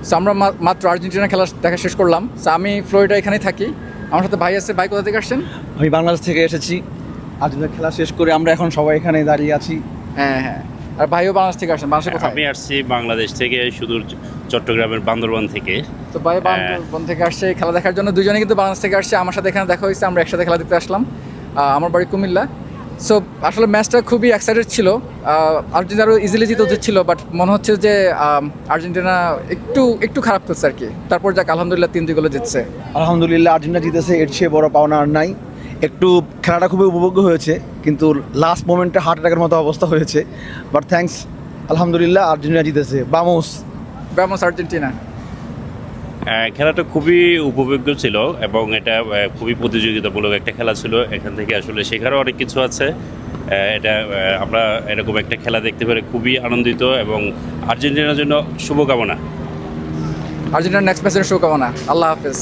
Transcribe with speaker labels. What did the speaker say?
Speaker 1: So আমরা মাত্র Argentina খেলা দেখা শেষ করলাম। সো আমি ফ্লোরিডা এখানেই থাকি, আমার সাথে ভাই আছে। ভাই কোথা থেকে আসছেন?
Speaker 2: আমি বাংলাদেশ থেকে এসেছি। আর্জেন্টিনা খেলা শেষ করে আমরা এখন সবাই এখানে দাঁড়িয়ে আছি।
Speaker 1: হ্যাঁ হ্যাঁ। আর ভাইও বাংলাদেশ থেকে আসছেন। বাংলাদেশে কোথায়?
Speaker 3: আমি আসছি বাংলাদেশ থেকে, সুদূর চট্টগ্রামের বান্দরবান থেকে।
Speaker 1: তো ভাই বান্দরবান থেকে আসছে এই খেলা দেখার জন্য, দুজনে কিন্তু বাংলাদেশ থেকে আসছে। আমার সাথে এখানে দেখা হয়েছে, আমরা একসাথে খেলা দেখতে আসলাম। আমার বাড়ি কুমিল্লা। সো আসলে ম্যাচটা খুবই এক্সাইটেড ছিল। আর্জেন্টিনা আরও ইজিলি জিতে উচিত ছিল, বাট মনে হচ্ছে যে আর্জেন্টিনা একটু খারাপ করছে আর কি। তারপর যাক আলহামদুলিল্লাহ 3-2 গোলে জিতছে।
Speaker 2: আলহামদুলিল্লাহ আর্জেন্টিনা জিতেছে, এর চেয়ে বড় পাওনা আর নাই। একটু খেলাটা খুবই উপভোগ্য হয়েছে, কিন্তু লাস্ট মোমেন্টে হার্ট অ্যাটাকের মতো অবস্থা হয়েছে। বাট থ্যাঙ্কস, আলহামদুলিল্লাহ আর্জেন্টিনা জিতেছে। Boumous
Speaker 1: ব্যামোস Argentina.
Speaker 3: খেলাটা খুবই উপভোগ্য ছিল এবং এটা খুবই প্রতিযোগিতামূলক একটা খেলা ছিল। এখান থেকে আসলে শেখারও অনেক কিছু আছে। এটা আমরা এরকম একটা খেলা দেখতে পেরে খুবই আনন্দিত এবং আর্জেন্টিনার জন্য শুভকামনা।
Speaker 1: আর্জেন্টিনার নেক্সট ম্যাচের শুভকামনা। আল্লাহ হাফেজ।